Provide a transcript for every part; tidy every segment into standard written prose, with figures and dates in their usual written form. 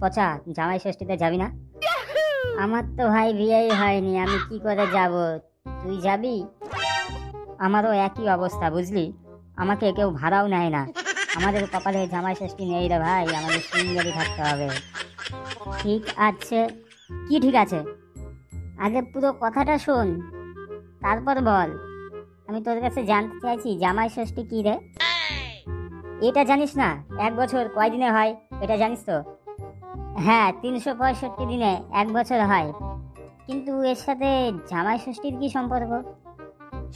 পচা, জামাই ষষ্ঠীতে যাবি না? আমার তো ভাই বিয়েই হয়নি, আমি কি করে যাব? তুই যাবি? আমারও একই অবস্থা বুঝলি, আমাকে কেউ ভাড়াও নেয় না। আমাদের কপালে জামাই ষষ্ঠী নেই রে ভাই, আমাদের সিঙ্গেলই থাকতে হবে। ঠিক আছে। কি ঠিক আছে? আগে পুরো কথাটা শোন, তারপর বল। আমি তোর কাছে জানতে চাইছি জামাই ষষ্ঠী কি রে? এটা জানিস না 1 বছর কয় দিনে হয়? এটা জানিস তো? হ্যাঁ, 365 দিনে 1 বছর হয়। কিন্তু এর সাথে জামাই ষষ্ঠীর কি সম্পর্ক?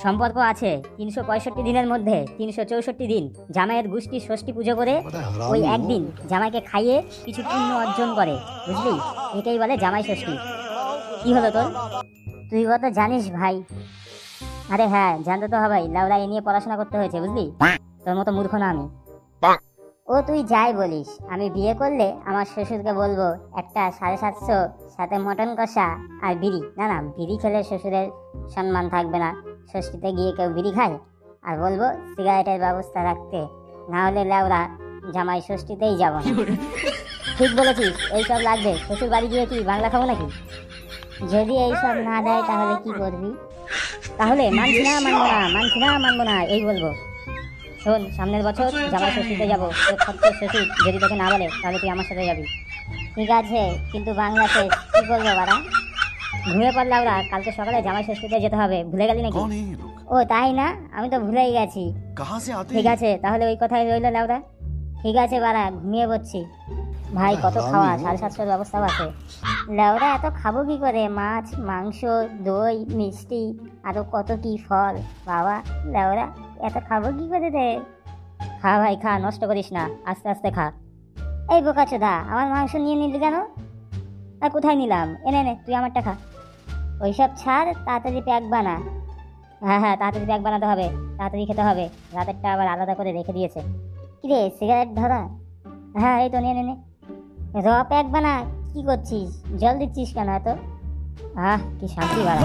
সম্পর্ক আছে। 365 দিনের মধ্যে 364 দিন জামাইয়ের গোষ্ঠী ষষ্ঠী পুজো করে ওই একদিন জামাইকে খাইয়ে কিছু পুণ্য অর্জন করে, বুঝলি? এটাই বলে জামাই ষষ্ঠী। কি হলো তোর? তুই কত জানিস ভাই? আরে হ্যাঁ, জানতে তো হবেই, লাউরা এ নিয়ে পড়াশোনা করতে হয়েছে বুঝলি। তোর মতো মূর্খ না আমি। ও তুই যাই বলিস, আমি বিয়ে করলে আমার শ্বশুরকে বলবো একটা 750 সাথে মটন কষা আর বিড়ি। না না, বিড়ি খেলে শ্বশুরের সম্মান থাকবে না। ষষ্ঠীতে গিয়ে কেউ বিড়ি খায়? আর বলবো সিগারেটের ব্যবস্থা রাখতে, না হলে লেওরা জামাই ষষ্ঠীতেই যাব না। ঠিক বলেছিস, এইসব লাগবে। শ্বশুর বাড়ি গিয়ে কি বাংলা খাবো নাকি? যদি এইসব না দেয় তাহলে কি করবি? তাহলে মানছি না মানবো না, মানছি না মানবো না এই বলবো। শোন, সামনের বছর জামাই ষষ্ঠীতে যাবো, তোর খরচ শ্বশুর যদি তোকে না বলে তাহলে তুই আমার সাথে যাবি। ঠিক আছে, কিন্তু বাংলা শেষ কি করবো বাড়া? ঘুমিয়ে পড়লা ওরা, কালকে সকালে জামাই ষষ্ঠীতে যেতে হবে, ভুলে গেলি নাকি? कौन है ये लोग? ও তাই না, আমি তো ভুলেই গেছি। कहाँ से आते ঠিক हैं? আছে, তাহলে ওই কথাই রইল লাউরা। ঠিক আছে বাড়া, ঘুমিয়ে পড়ছি। ভাই কত খাওয়া, 750 ব্যবস্থাও আছে। লাউরা এত খাবো কি করে? মাছ, মাংস, দই, মিষ্টি, আরো কত কি ফল। বাবা, লাউরা এত খাবো কি করে রে? খা ভাই খা, নষ্ট করিস না, আস্তে আস্তে খা। এই বোকাচোদা, আমার মাংস নিয়ে নিলি কেন? আর কোথায় নিলাম? এনে নে, তুই আমারটা খা। ওইসব ছাড়, তাড়াতাড়ি প্যাক বানা। হ্যাঁ হ্যাঁ, তাড়াতাড়ি প্যাক বানাতে হবে, তাড়াতাড়ি খেতে হবে। রাতেরটা আবার আলাদা করে রেখে দিয়েছে। কিরে, সিগারেট ধরা? হ্যাঁ, এই তো নিয়ে নে নে। র প্যাক বানা। কি করছিস? জল দিচ্ছিস কেন এত? আহ, কি শান্তি বাড়া।